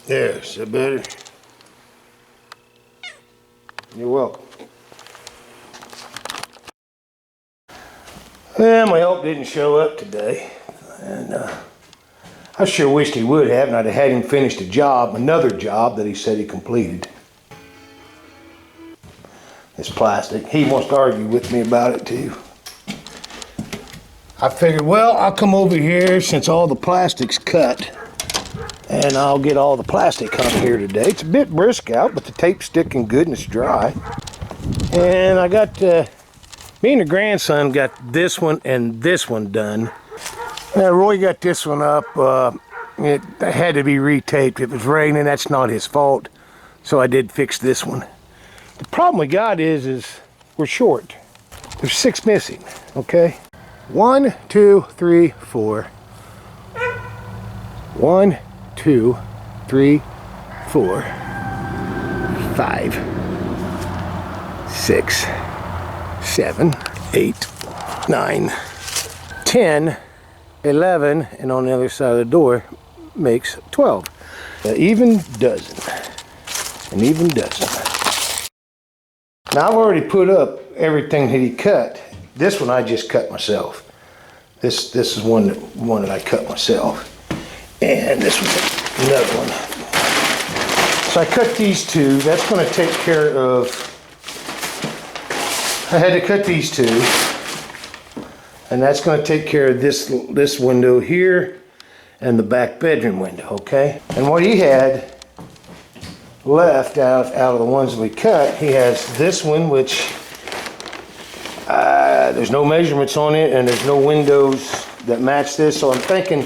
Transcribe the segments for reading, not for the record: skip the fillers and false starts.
There, is that better? You're welcome. Well, my help didn't show up today, and I sure wished he would have, and I'd have had him finish another job that he said he completed. It's plastic. He wants to argue with me about it too. I figured, well, I'll come over here since all the plastic's cut, and I'll get all the plastic on here today. It's a bit brisk out, but the tape's sticking good and it's dry. And I got, me and the grandson got this one and this one done. Now, Roy got this one up. It had to be retaped. It was raining. That's not his fault. So I did fix this one. The problem we got is we're short. There's 6 missing, okay? 1, 2, 3, 4. 1, 2, 3, 4, 5, 6, 7, 8, 9, 10, 11, and on the other side of the door makes 12. An even dozen. An even dozen. Now I've already put up everything that he cut. This one I just cut myself. This is one that I cut myself. And this was another one. So I cut these two. That's going to take care of, I had to cut these two. And that's going to take care of this window here and the back bedroom window, okay? And what he had left out of the ones that we cut, he has this one, which there's no measurements on it and there's no windows that match this. So I'm thinking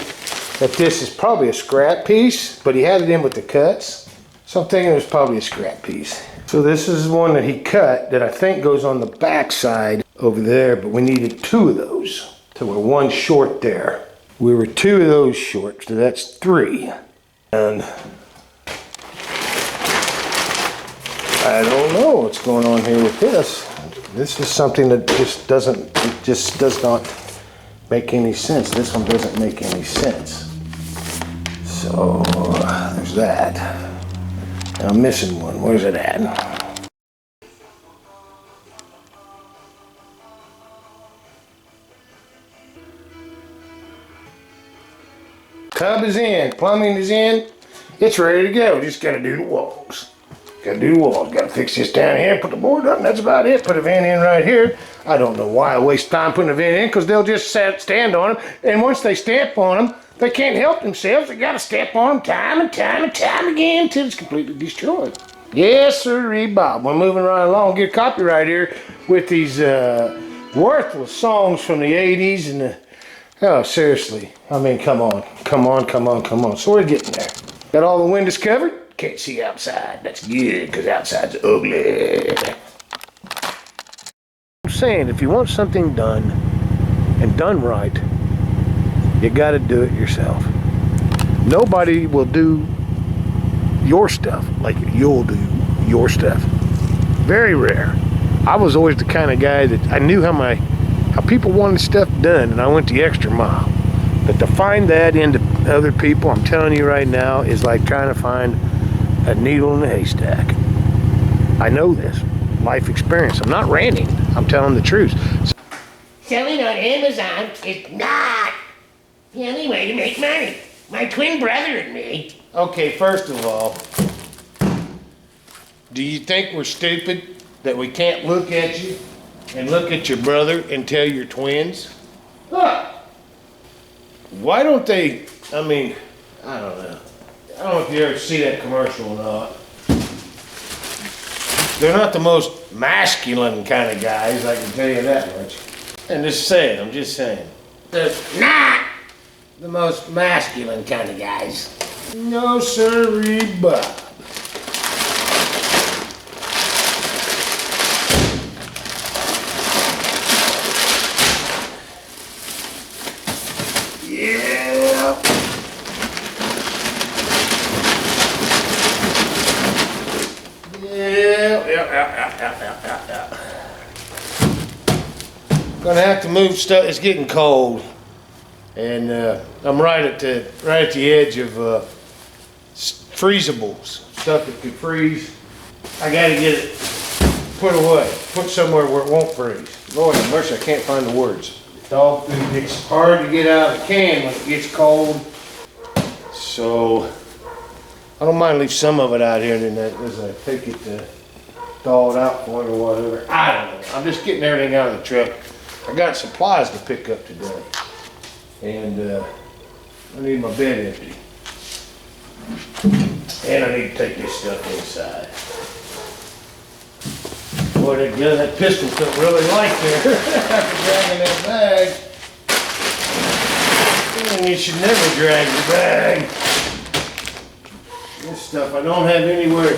that this is probably a scrap piece, but he had it in with the cuts. So I'm thinking it was probably a scrap piece. So this is one that he cut that I think goes on the back side over there, but we needed 2 of those. So we're 1 short there. We were 2 of those short, so that's 3. And I don't know what's going on here with this. This is something that just does not make any sense. This one doesn't make any sense. So there's that. And I'm missing one. Where's it at? Tub is in, plumbing is in. It's ready to go. Just gotta do the walls. Gotta do the walls. Gotta fix this down here, put the board up, and that's about it. Put a vent in right here. I don't know why I waste time putting a vent in, because they'll just stand on them. And once they stamp on them, they can't help themselves. They gotta step on them time and time and time again until it's completely destroyed. Yes, sir, Bob. We're moving right along. Get copyright here with these worthless songs from the 80s and the, oh, seriously. I mean, come on. Come on, come on, come on. So we're getting there. Got all the windows covered. Can't see outside. That's good, because outside's ugly. I'm saying, if you want something done, and done right, you gotta do it yourself. Nobody will do your stuff like you'll do your stuff. Very rare. I was always the kind of guy that I knew how people wanted stuff done, and I went the extra mile. But to find that into other people, I'm telling you right now, is like trying to find a needle in a haystack. I know this. Life experience. I'm not ranting. I'm telling the truth. Selling on Amazon is not the only way to make money. My twin brother and me. Okay, first of all, do you think we're stupid that we can't look at you and look at your brother and tell you're twins? Huh. Why don't they, I mean, I don't know. I don't know if you ever see that commercial or not. They're not the most masculine kind of guys, I can tell you that much. And just saying, I'm just saying. They're not the most masculine kind of guys. No, sirree, Bob. Yeah. Yeah. Gonna have to move stuff. It's getting cold, and I'm right at the edge of freezables, stuff that could freeze. I gotta get it put away, put somewhere where it won't freeze. Lord have mercy, I can't find the words. Dog food gets hard to get out of the can when it gets cold. So, I don't mind leave some of it out here and then as I take it to thaw it out for it or whatever. I don't know. I'm just getting everything out of the truck. I got supplies to pick up today. And I need my bed empty. And I need to take this stuff inside. Boy, that pistol felt really light there after dragging that bag. And you should never drag the bag. This stuff I don't have anywhere.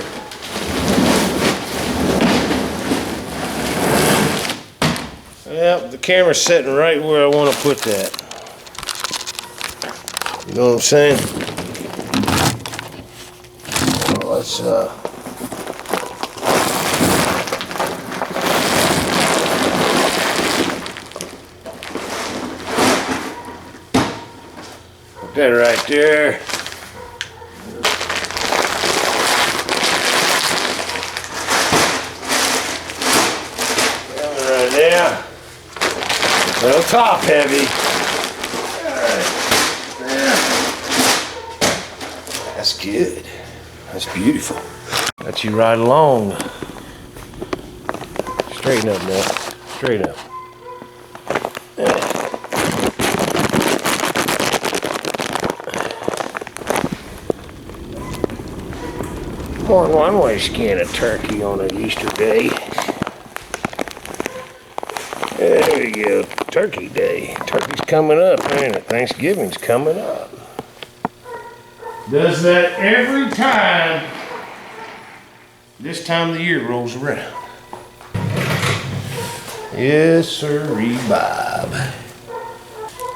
Yep, the camera's sitting right where I want to put that. You know what I'm saying? Well, let's put that right there. Right there. A little top heavy. That's good. That's beautiful. Got you right along. Straighten up now. Straighten up. More than one way to skin a turkey on an Easter day. There you go. Turkey Day. Turkey's coming up, ain't it? Thanksgiving's coming up. Does that every time this time of the year rolls around. Yes, sirree, Bob.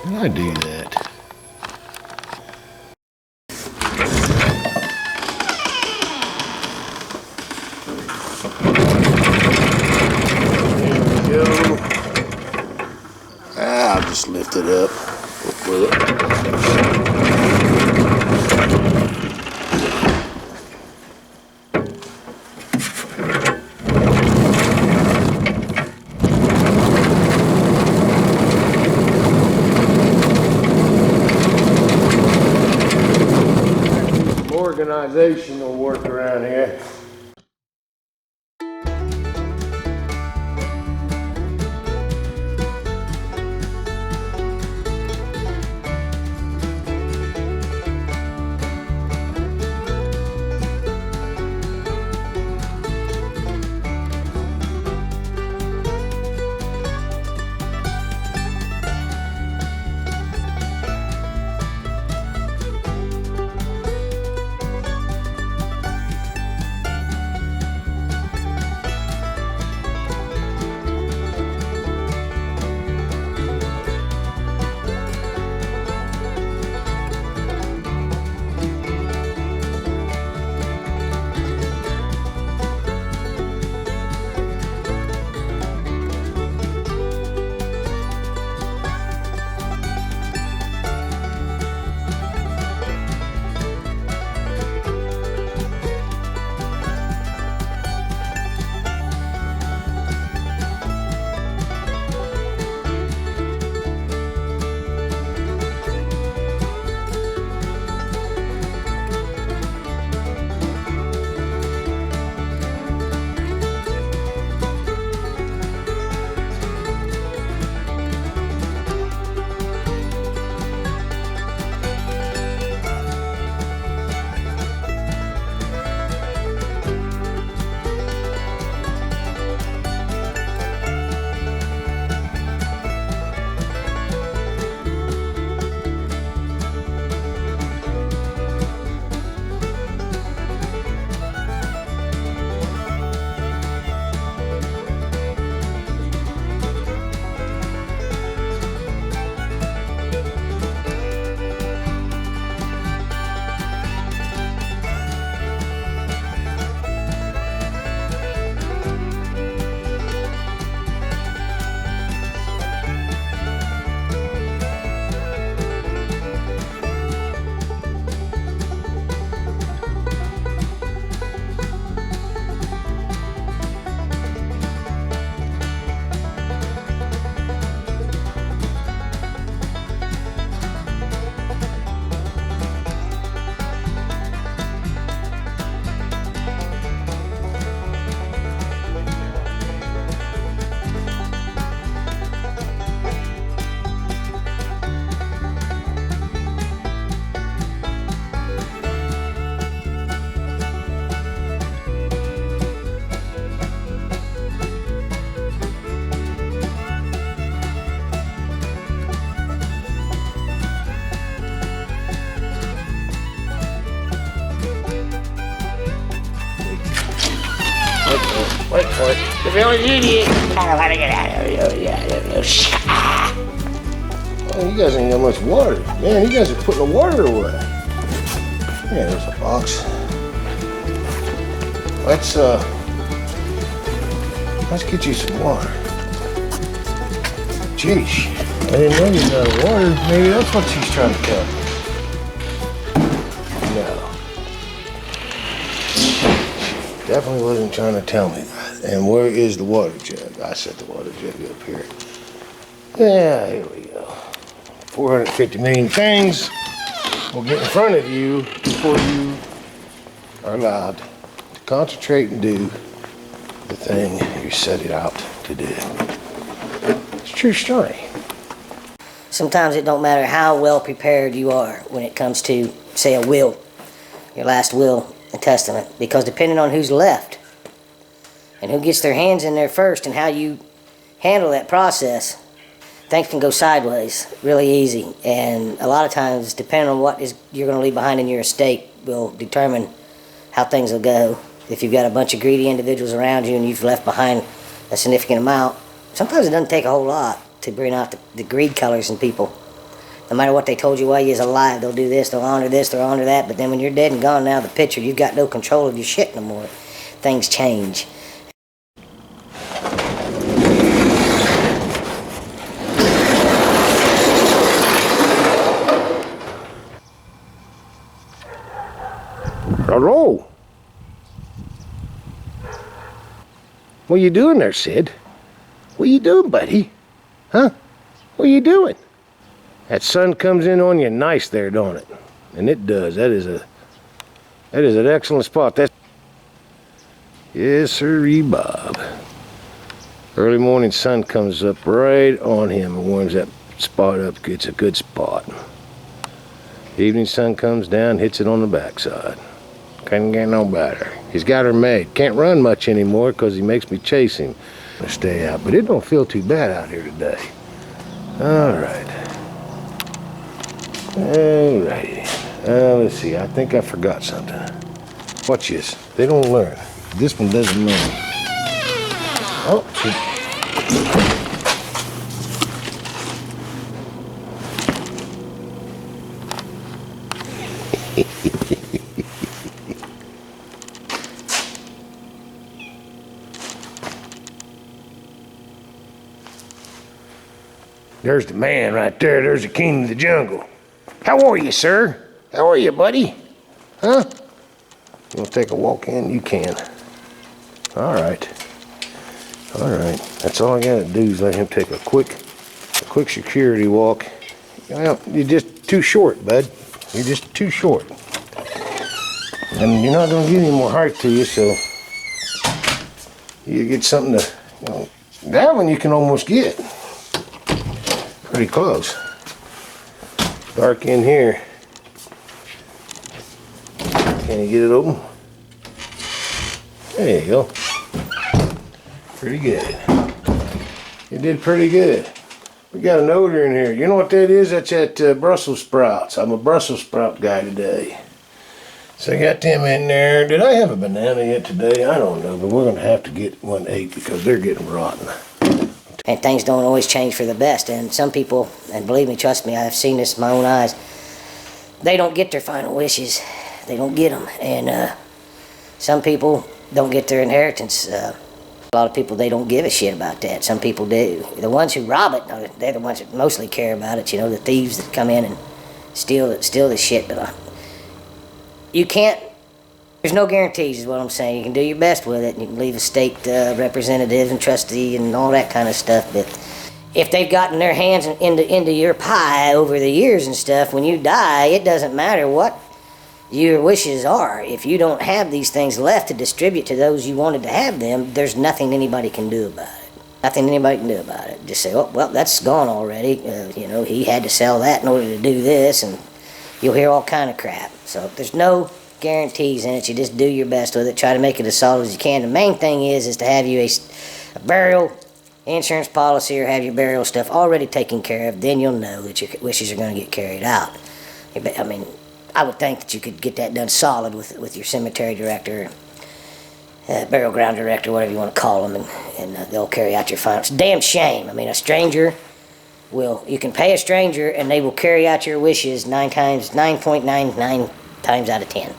Did I do that? There we go. I'll just lift it up with it. Organization will work around here. for it. The village idiot. I don't want to get out of here. Oh, you guys ain't got much water. Man, you guys are putting the water away. Yeah, there's a box. Let's get you some water. Jeez, I didn't know you got water. Maybe that's what she's trying to tell me. No. Definitely wasn't trying to tell me that. And where is the water jug? I set the water jug up here. Yeah, here we go. 450 million things will get in front of you before you are allowed to concentrate and do the thing you set it out to do. It's a true story. Sometimes it don't matter how well prepared you are when it comes to, say, a will, your last will and testament, because depending on who's left and who gets their hands in there first and how you handle that process, things can go sideways really easy. And a lot of times, depending on what you're going to leave behind in your estate will determine how things will go. If you've got a bunch of greedy individuals around you and you've left behind a significant amount, sometimes it doesn't take a whole lot to bring out the greed colors in people. No matter what they told you while you was alive, they'll do this, they'll honor this, they'll honor that, but then when you're dead and gone now, the picture, you've got no control of your shit no more. Things change. Hello. What you doing there, Sid? What you doing, buddy? Huh? What you doing? That sun comes in on you nice there, don't it? And it does. That is an excellent spot. Yes, sirree, Bob. Early morning sun comes up right on him and warms that spot up. It's a good spot. Evening sun comes down, hits it on the backside. Couldn't get no better. He's got her made. Can't run much anymore because he makes me chase him to stay out. But it don't feel too bad out here today. All right. All right. Let's see. I think I forgot something. Watch this. They don't learn. This one doesn't learn. Oh, there's the man right there. There's the king of the jungle. How are you, sir? How are you, buddy? Huh? You want to take a walk in? You can. All right. All right. That's all I got to do is let him take a quick security walk. Well, you're just too short, bud. You're just too short. And you're not going to get any more height to you, so you get something to, that one you can almost get. Pretty close. Dark in here. Can you get it open? There you go. Pretty good. You did pretty good. We got an odor in here. You know what that is? That's that Brussels sprouts. I'm a Brussels sprout guy today. So I got them in there. Did I have a banana yet today? I don't know, but we're going to have to get one ate because they're getting rotten. And things don't always change for the best. And some people, and believe me, trust me, I've seen this with my own eyes, they don't get their final wishes. They don't get them. And some people don't get their inheritance. A lot of people, they don't give a shit about that. Some people do. The ones who rob it, they're the ones that mostly care about it. You know, the thieves that come in and steal the shit. But you can't, there's no guarantees is what I'm saying. You can do your best with it. You can leave a state representative and trustee and all that kind of stuff. But if they've gotten their hands into your pie over the years and stuff, when you die, it doesn't matter what your wishes are. If you don't have these things left to distribute to those you wanted to have them, there's nothing anybody can do about it. Nothing anybody can do about it. Just say, oh, well, that's gone already. You know, he had to sell that in order to do this, and you'll hear all kind of crap. So there's no guarantees in it. You just do your best with it. Try to make it as solid as you can. The main thing is to have you a burial insurance policy or have your burial stuff already taken care of. Then you'll know that your wishes are going to get carried out. I mean, I would think that you could get that done solid with your cemetery director. burial ground director, whatever you want to call them, and they'll carry out your final. It's a damn shame. I mean, a stranger you can pay a stranger and they will carry out your wishes 9.99 times out of 10.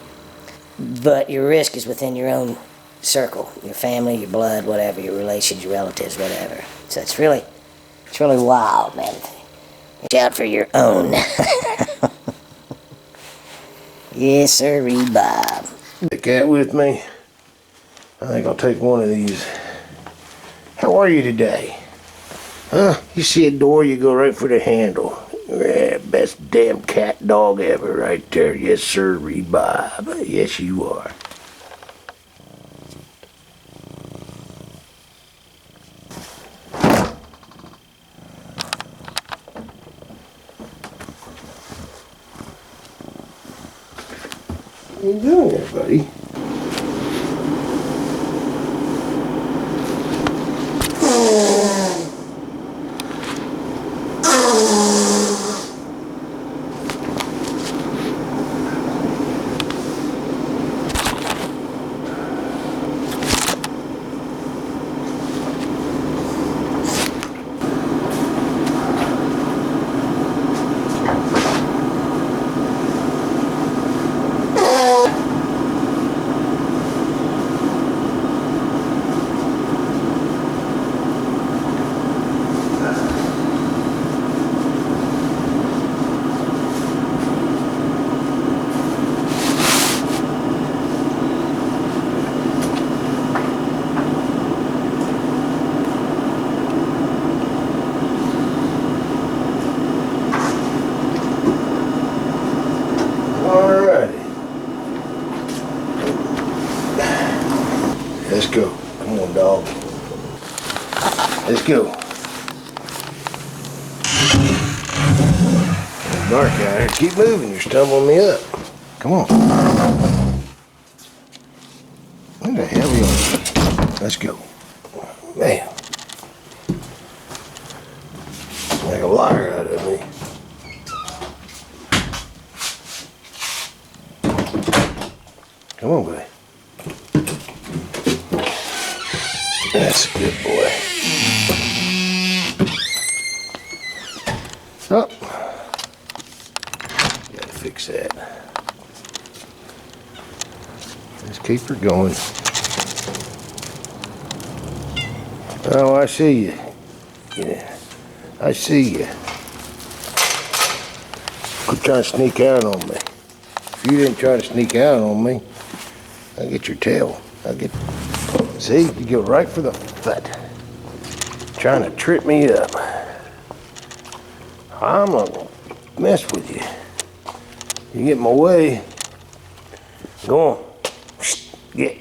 But your risk is within your own circle, your family, your blood, whatever, your relations, your relatives, whatever. So it's really wild, man. Watch out for your own. Yes, sir, Bob. The cat with me. I think I'll take one of these. How are you today? Huh? You see a door, you go right for the handle. Yeah, best damn cat dog ever right there. Yes, sir, Bob. Yes, you are. What are you doing there, buddy? Alrighty. Let's go. Come on, dog. Let's go. It's dark out here. Keep moving. You're stumbling me up. Come on. What the hell are you on? Let's go. Man. Make a liar out of me. Come on, buddy. That's a good boy. Oh. Gotta fix that. Let's keep her going. Oh, I see you. Yeah, I see you. Quit trying to sneak out on me. If you didn't try to sneak out on me, I'll get your tail. See, you go right for the foot. Trying to trip me up. I'm not gonna mess with you. You get in my way. Go on. Get.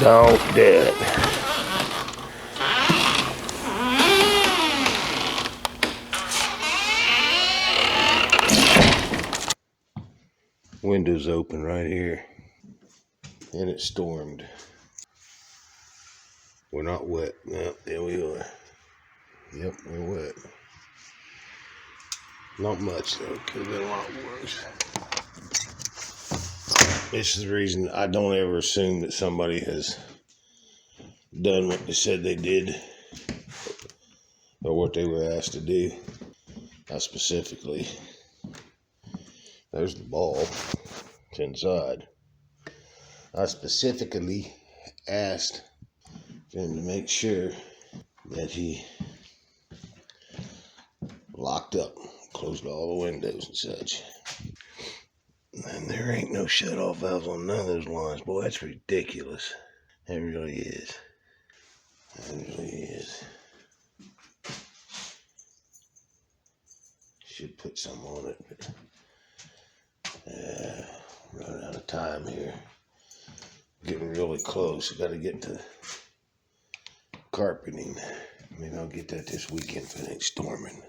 Don't do it. Windows open right here. And it stormed. We're not wet. No, there we are. Yep, we're wet. Not much though. Could have been a lot worse. This is the reason I don't ever assume that somebody has done what they said they did or what they were asked to do. I specifically, there's the ball. It's inside. I specifically asked him to make sure that he locked up, closed all the windows and such. And there ain't no shut-off valves on none of those lines. Boy, that's ridiculous. It really is. It really is. Should put some on it, but running out of time here. Getting really close. Got to get to carpeting. Maybe I'll get that this weekend if it ain't storming.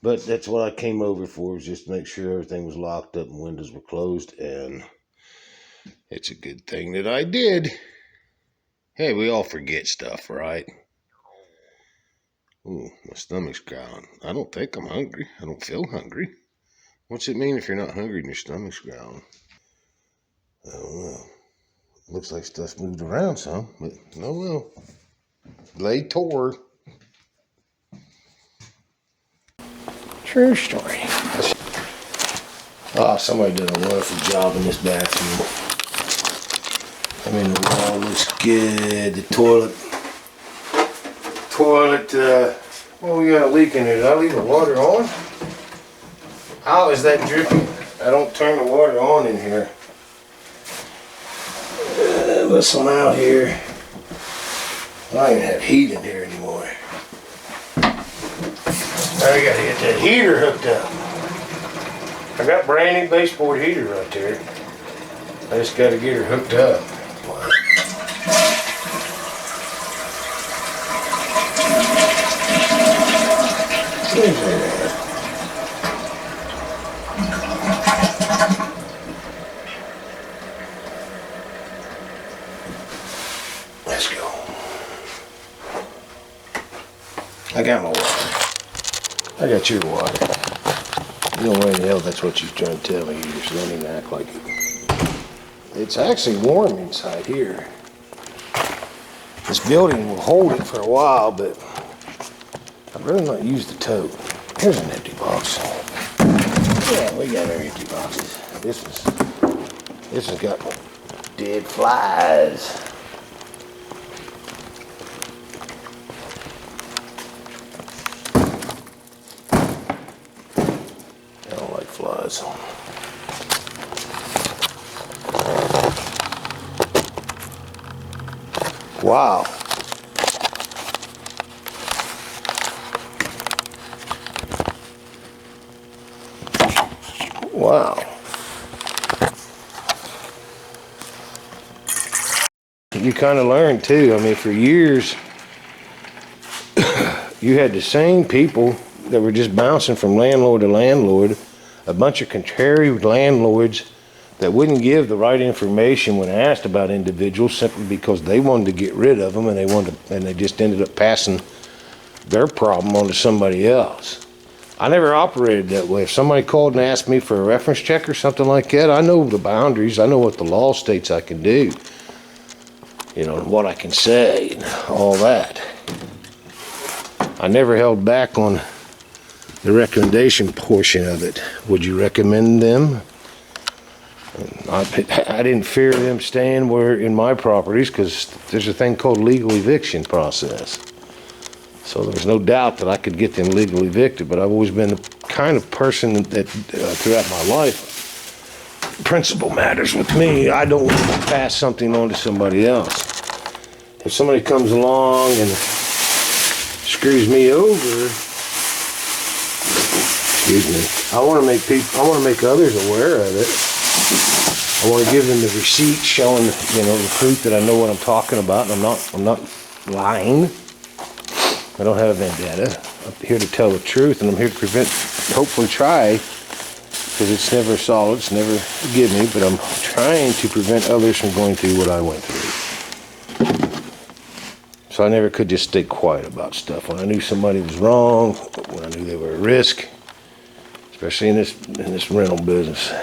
But that's what I came over for, was just to make sure everything was locked up and windows were closed, and it's a good thing that I did. Hey, we all forget stuff, right? Ooh, my stomach's growling. I don't think I'm hungry. I don't feel hungry. What's it mean if you're not hungry and your stomach's growling? I don't know. Looks like stuff's moved around some, but no well. Blade tore. True story. Oh, somebody did a wonderful job in this bathroom. I mean, the wall looks good. The toilet, well, we got a leak in there. Did I leave the water on? How is that dripping? I don't turn the water on in here. Let's one out here. I don't even have heat in here anymore. Now I gotta get that heater hooked up. I got brand new baseboard heater right there. I just gotta get her hooked up. Let's go. I got my water. I got your water. You know where the hell that's what you're trying to tell me here, so don't even act like it. It's actually warm inside here. This building will hold it for a while, but I'd rather not use the tote. Here's an empty box. Yeah, we got our empty boxes. This has got dead flies. I don't like flies. Wow. Wow. You kind of learn too. I mean, for years, you had the same people that were just bouncing from landlord to landlord, a bunch of contrary landlords that wouldn't give the right information when asked about individuals simply because they wanted to get rid of them, and they just ended up passing their problem on to somebody else. I never operated that way. If somebody called and asked me for a reference check or something like that, I know the boundaries. I know what the law states I can do. You know, what I can say and all that. I never held back on the recommendation portion of it. Would you recommend them? I didn't fear them staying in my properties because there's a thing called legal eviction process. So there's no doubt that I could get them legally evicted, but I've always been the kind of person that throughout my life, principle matters with me. I don't want to pass something on to somebody else. If somebody comes along and screws me over, excuse me, I want to make others aware of it. I want to give them the receipt showing, the proof that I know what I'm talking about, and I'm not lying. I don't have a vendetta. I'm here to tell the truth, and I'm here to hopefully try, because it's never solid, it's never give me, but I'm trying to prevent others from going through what I went through. So I never could just stay quiet about stuff. When I knew somebody was wrong, when I knew they were at risk, especially in this rental business,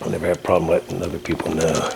I never had a problem letting other people know.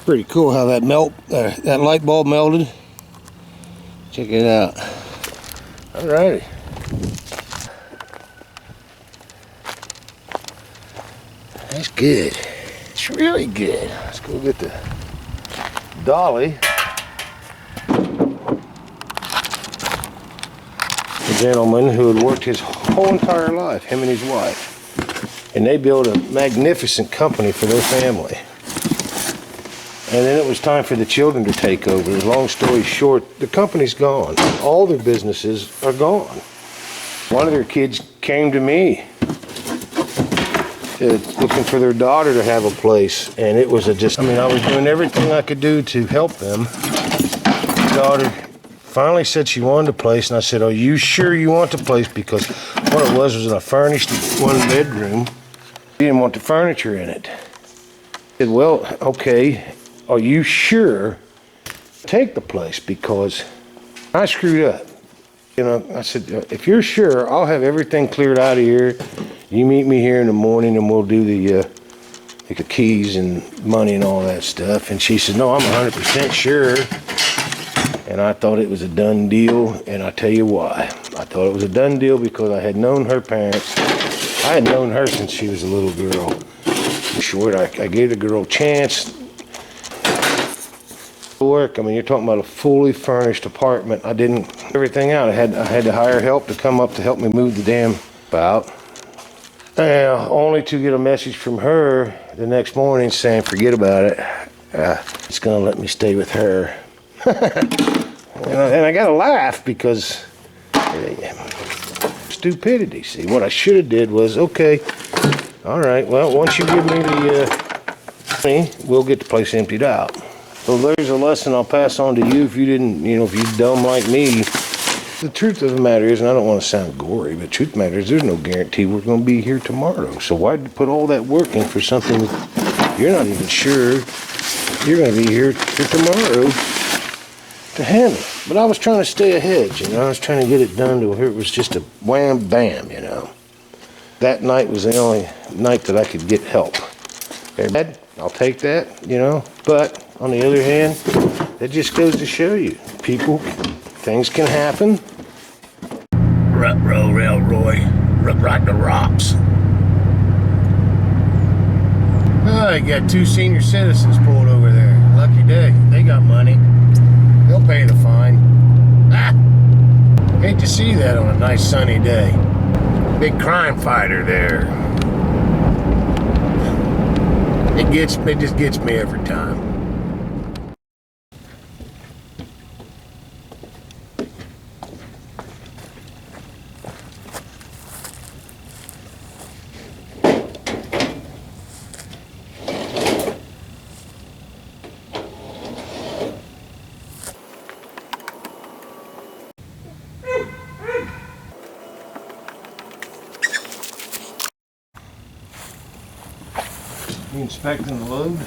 Pretty cool how that that light bulb melted. Check it out. Alrighty. That's good. It's really good. Let's go get the dolly. A gentleman who had worked his whole entire life, him and his wife, and they built a magnificent company for their family. And then it was time for the children to take over. Long story short, the company's gone. All their businesses are gone. One of their kids came to me looking for their daughter to have a place, and it was I was doing everything I could do to help them. The daughter finally said she wanted a place, and I said, "Are you sure you want the place?" Because what it was in a furnished one bedroom. She didn't want the furniture in it. I said, "Well, okay, are you sure? Take the place, because I screwed up." You know, I said, "If you're sure, I'll have everything cleared out of here. You meet me here in the morning and we'll do the keys and money and all that stuff." And she said, "No, I'm 100% sure." And I thought it was a done deal, and I tell you why. I thought it was a done deal because I had known her parents. I had known her since she was a little girl. In short, I gave the girl a chance. Work. I mean, you're talking about a fully furnished apartment. I didn't everything out. I had to hire help to come up to help me move the damn out. Only to get a message from her the next morning saying, "Forget about it. It's gonna let me stay with her." and I gotta laugh because stupidity. See, what I should have did was, okay, all right. Well, once you give me the money, we'll get the place emptied out. So there's a lesson I'll pass on to you if you didn't, if you're dumb like me. The truth of the matter is, and I don't want to sound gory, but the truth of the matter is there's no guarantee we're going to be here tomorrow. So why'd you put all that work in for something that you're not even sure you're going to be here tomorrow to handle? But I was trying to stay ahead, I was trying to get it done to where it was just a wham bam, That night was the only night that I could get help. Bad, I'll take that, but on the other hand, that just goes to show you, people, things can happen. Rut-row, railroy, rut-rock the rocks. Oh, you got 2 senior citizens pulled over there. Lucky day. They got money. They'll pay the fine. Ah! Hate to see that on a nice sunny day. Big crime fighter there. It just gets me every time. You inspecting the load?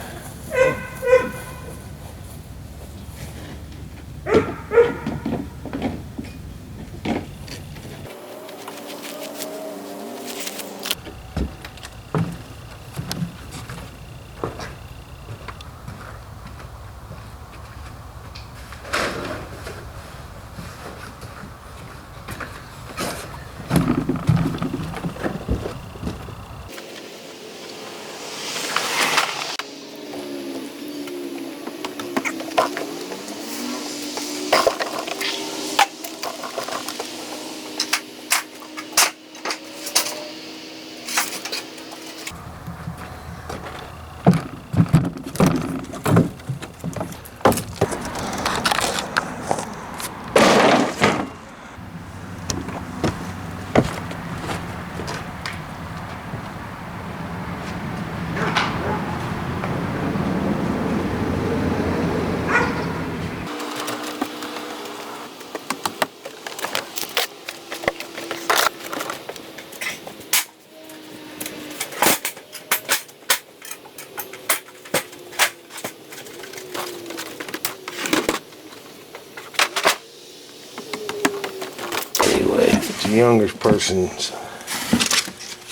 The youngest person's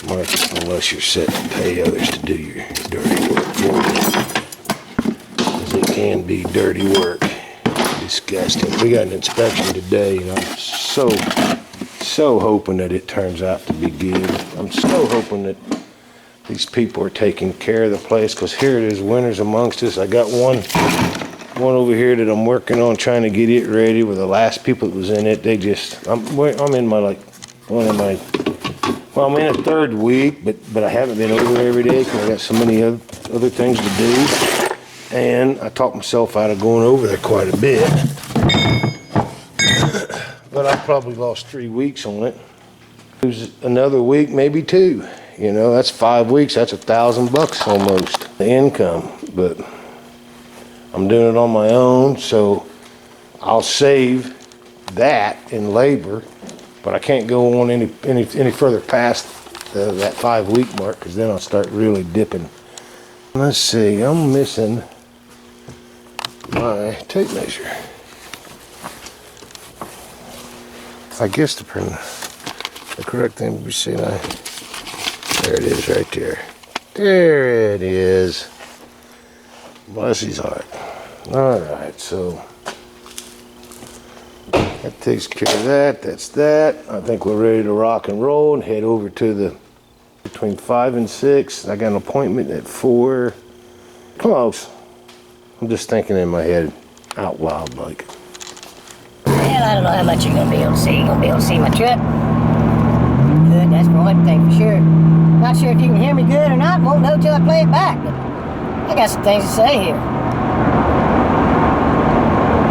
market, unless you're set to pay others to do your dirty work for you. can be dirty work. Disgusting. We got an inspection today, and I'm so hoping that it turns out to be good. I'm so hoping that these people are taking care of the place, because here it is, winter's amongst us. I got one over here that I'm working on, trying to get it ready. With the last people that was in it, I'm in my I'm in a third week, but I haven't been over every day because I got so many other things to do. And I talked myself out of going over there quite a bit. But I probably lost 3 weeks on it. Lose another week, maybe 2. You know, that's 5 weeks. That's $1,000 almost income. But I'm doing it on my own, so I'll save that in labor. But I can't go on any further past that 5 week mark, because then I'll start really dipping. Let's see, I'm missing my tape measure. I guess the correct thing would be saying there it is right there. There it is. Bless his heart. Alright, so that takes care of that. That's that. I think we're ready to rock and roll and head over to between 5 and 6. I got an appointment at 4. Close. I'm just thinking in my head out loud, like. Well, I don't know how much you're gonna be able to see. You're gonna be able to see my truck. Good, that's for one thing for sure. Not sure if you can hear me good or not. Won't know till I play it back. But I got some things to say here.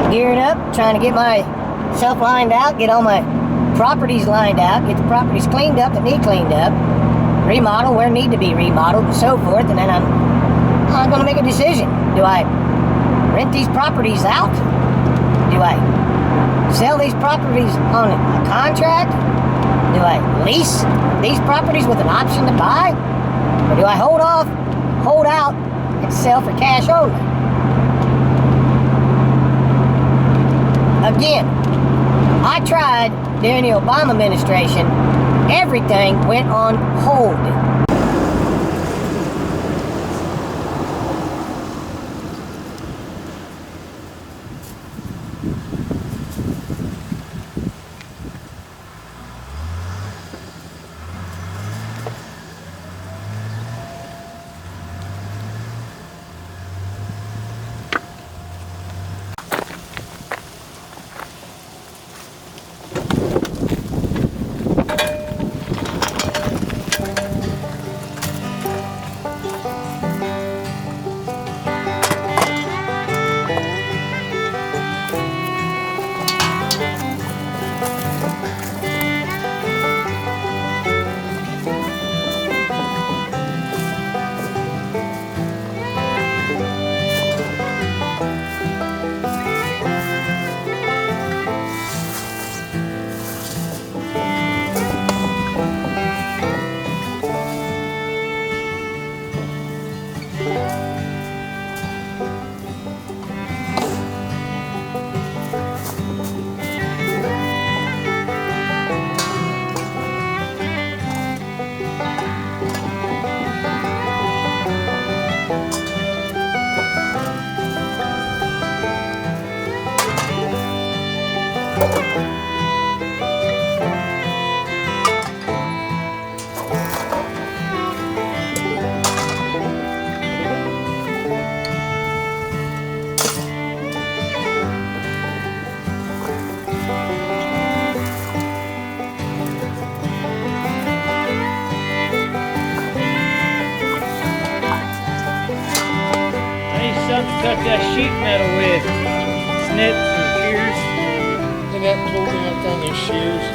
Gearing up, trying to get myself lined out, get all my properties lined out, get the properties cleaned up that need cleaned up, remodel where need to be remodeled, and so forth. And then I'm going to make a decision. Do I rent these properties out? Do I sell these properties on a contract? Do I lease these properties with an option to buy? Or do I hold out, and sell for cash only? Again, I tried during the Obama administration. Everything went on hold. Cut that sheet metal with snips or shears. And that tool and that thing is shears.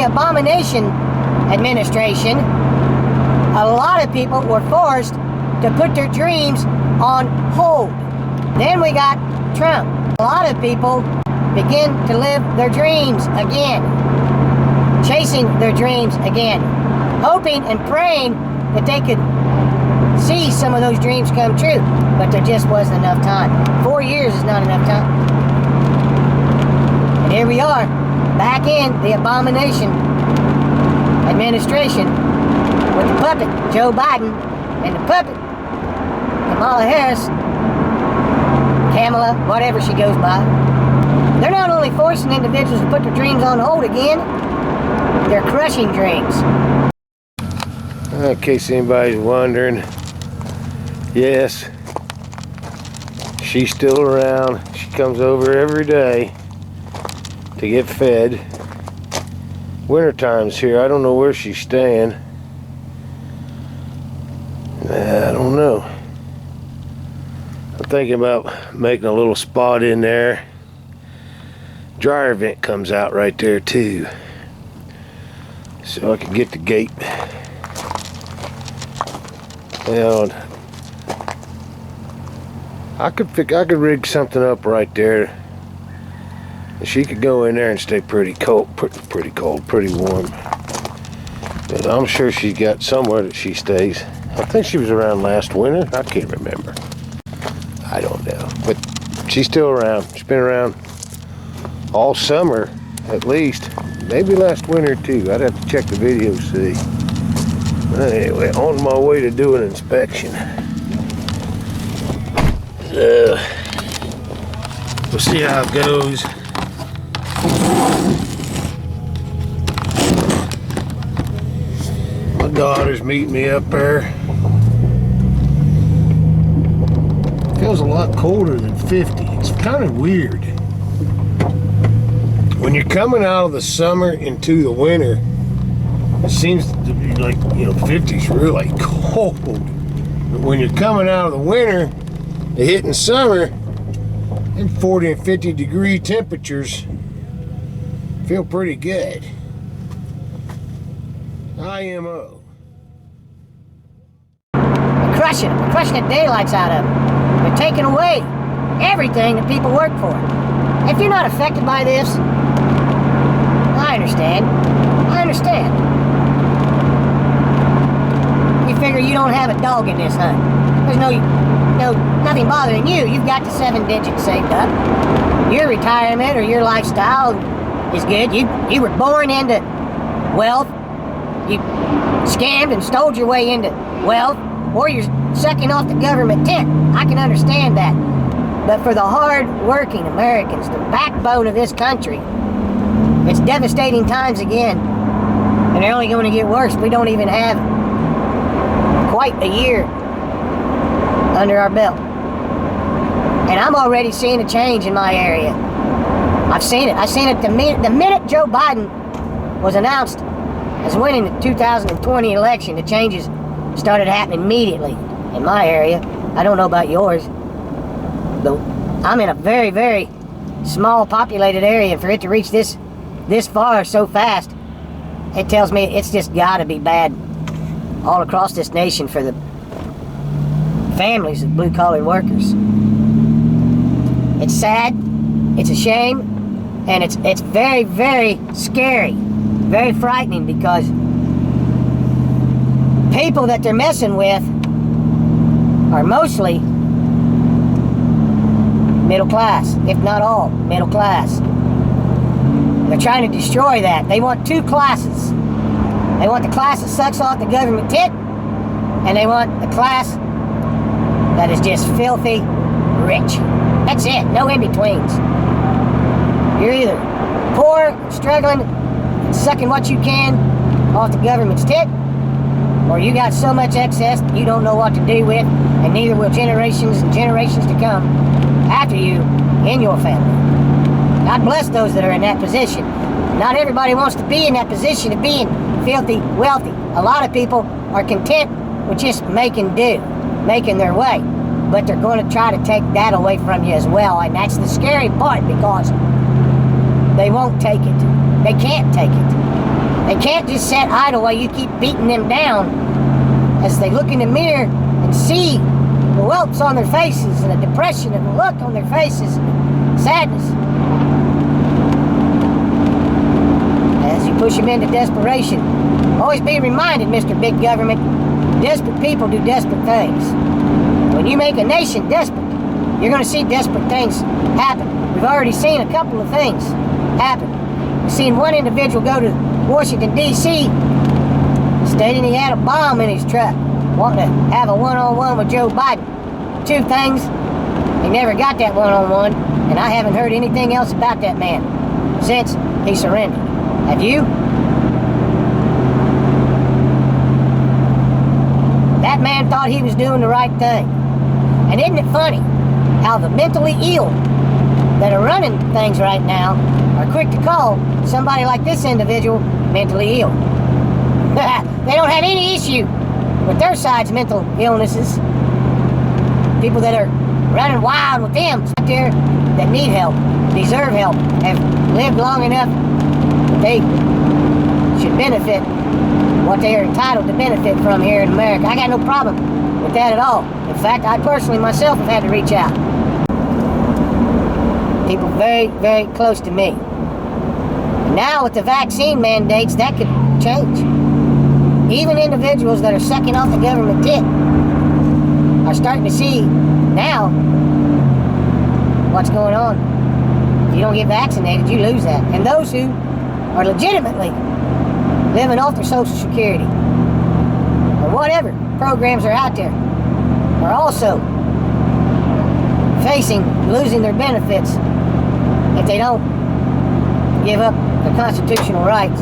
the abomination administration, a lot of people were forced to put their dreams on hold. Then we got Trump. A lot of people begin to live their dreams again, chasing their dreams again, hoping and praying that they could see some of those dreams come true, but there just wasn't enough time. 4 years is not enough time. And here we are, back in the abomination administration with the puppet, Joe Biden, and the puppet, Kamala Harris, Kamala, whatever she goes by. They're not only forcing individuals to put their dreams on hold again, they're crushing dreams. In case anybody's wondering, yes, she's still around. She comes over every day to get fed. Wintertime's here. I don't know where she's staying. I don't know. I'm thinking about making a little spot in there. Dryer vent comes out right there too, so I can get the gate. And I could rig something up right there. And she could go in there and stay pretty cold, pretty warm. And I'm sure she's got somewhere that she stays. I think she was around last winter. I can't remember. I don't know, but she's still around. She's been around all summer, at least. Maybe last winter too. I'd have to check the video to see. But anyway, on my way to do an inspection. We'll see how it goes. My daughter's meeting me up there. Feels a lot colder than 50. It's kind of weird. When you're coming out of the summer into the winter, it seems to be like, 50's really cold. But when you're coming out of the winter and hitting summer, and 40 and 50 degree temperatures feel pretty good. IMO. We're crushing the daylights out of them. They're taking away everything that people work for. If you're not affected by this, I understand. You figure you don't have a dog in this hunt. There's nothing bothering you. You've got the 7 digits saved up. Your retirement or your lifestyle is good. You were born into wealth. You scammed and stole your way into wealth, or you're sucking off the government tent. I can understand that. But for the hard-working Americans, the backbone of this country, it's devastating times again. And they're only going to get worse. We don't even have quite a year under our belt. And I'm already seeing a change in my area. I've seen it. The minute Joe Biden was announced as winning the 2020 election, the changes started happening immediately in my area. I don't know about yours, but I'm in a very, very small populated area. For it to reach this far so fast, it tells me it's just got to be bad all across this nation for the families of blue-collar workers. It's sad, it's a shame, and it's very, very scary, very frightening, because people that they're messing with are mostly middle class, if not all middle class. They're trying to destroy that. They want 2 classes. They want the class that sucks off the government tit, and they want the class that is just filthy rich. That's it. No in-betweens. You're either poor, struggling, sucking what you can off the government's tit, or you got so much excess that you don't know what to do with, and neither will generations and generations to come after you in your family. God bless those that are in that position. Not everybody wants to be in that position of being filthy, wealthy. A lot of people are content with just making do, making their way. But they're going to try to take that away from you as well. And that's the scary part, because they won't take it. They can't take it. They can't just sit idle while you keep beating them down as they look in the mirror and see the whelps on their faces and the depression and the look on their faces and sadness. As you push them into desperation, always be reminded, Mr. Big Government, desperate people do desperate things. When you make a nation desperate, you're going to see desperate things happen. We've already seen a couple of things happen. We've seen one individual go to Washington, D.C., stating he had a bomb in his truck, wanting to have a one-on-one with Joe Biden. Two things, he never got that one-on-one, and I haven't heard anything else about that man since he surrendered. Have you? That man thought he was doing the right thing. And isn't it funny how the mentally ill that are running things right now are quick to call somebody like this individual mentally ill? They don't have any issue with their side's mental illnesses. People that are running wild with them out there that need help, deserve help, have lived long enough that they should benefit what they are entitled to benefit from here in America. I got no problem with that at all. In fact, I personally myself have had to reach out. People very, very close to me. And now with the vaccine mandates, that could change. Even individuals that are sucking off the government tit are starting to see now what's going on. If you don't get vaccinated, you lose that. And those who are legitimately living off their Social Security or whatever programs are out there are also facing losing their benefits if they don't give up their constitutional rights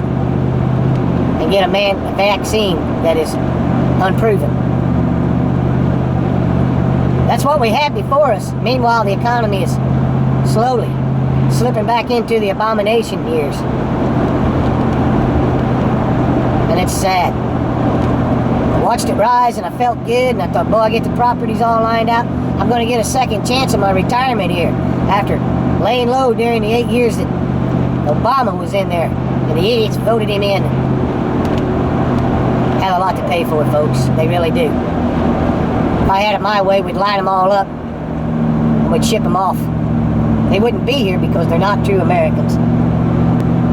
and get a vaccine that is unproven. That's what we had before us. Meanwhile, the economy is slowly slipping back into the abomination years. And it's sad. I watched it rise and I felt good, and I thought, boy, I get the properties all lined out. I'm going to get a second chance at my retirement here after laying low during the 8 years that Obama was in there and the idiots voted him in. Have a lot to pay for it, folks. They really do. If I had it my way, we'd line them all up and we'd ship them off. They wouldn't be here because they're not true Americans.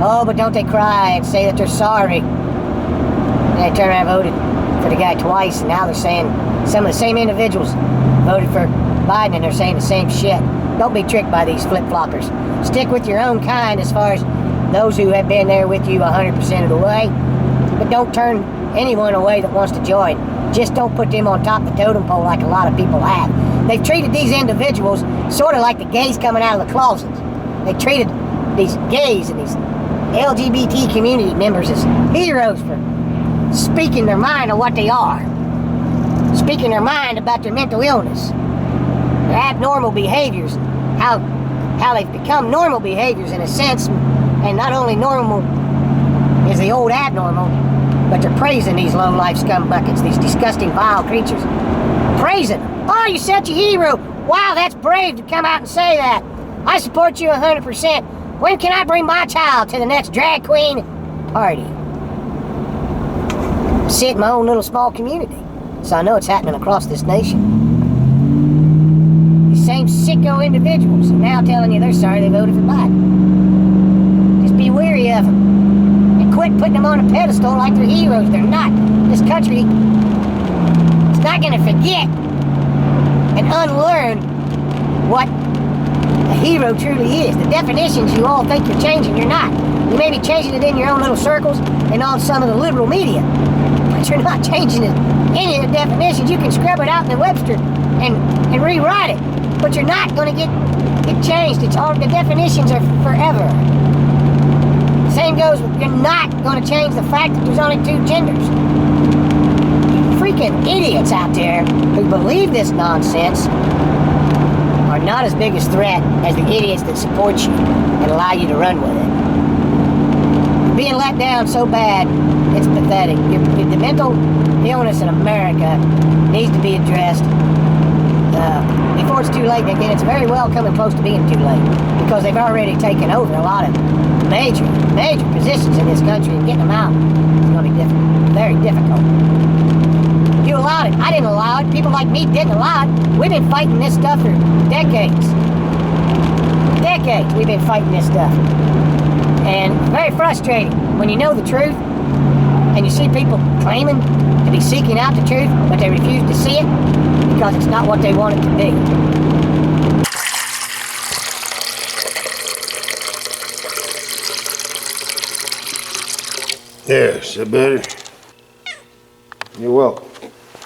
Oh, but don't they cry and say that they're sorry? And they turn around and voted for the guy twice, and now they're saying some of the same individuals voted for Biden and they're saying the same shit. Don't be tricked by these flip-floppers. Stick with your own kind as far as those who have been there with you 100% of the way, but don't turn anyone away that wants to join. Just don't put them on top of the totem pole like a lot of people have. They've treated these individuals sort of like the gays coming out of the closets. They treated these gays and these LGBT community members as heroes for speaking their mind of what they are. Speaking their mind about their mental illness. Their abnormal behaviors. How they've become normal behaviors in a sense. And not only normal is the old abnormal, but they're praising these low-life scum buckets, these disgusting, vile creatures. Praising them. Oh, you're such a hero. Wow, that's brave to come out and say that. I support you 100%. When can I bring my child to the next drag queen party? I see it in my own little small community, so I know it's happening across this nation. These same sicko individuals are now telling you they're sorry they voted for Biden. Just be wary of them. Quit putting them on a pedestal like they're heroes. They're not. This country is not going to forget and unlearn what a hero truly is. The definitions you all think you're changing, you're not. You may be changing it in your own little circles and on some of the liberal media, but you're not changing it. Any of the definitions. You can scrub it out in the Webster and rewrite it, but you're not going to get changed. It's all the definitions are forever. Same goes with, you're not going to change the fact that there's only two genders. You freaking idiots out there who believe this nonsense are not as big a threat as the idiots that support you and allow you to run with it. Being let down so bad, it's pathetic. The mental illness in America needs to be addressed before it's too late. Again, it's very well coming close to being too late because they've already taken over a lot of major positions in this country, and getting them out is going to be difficult, very difficult. You allowed it. I didn't allow it. People like me didn't allow it. We've been fighting this stuff for decades. Decades we've been fighting this stuff. And very frustrating when you know the truth and you see people claiming to be seeking out the truth, but they refuse to see it because it's not what they want it to be. Yes, is that better? You're welcome.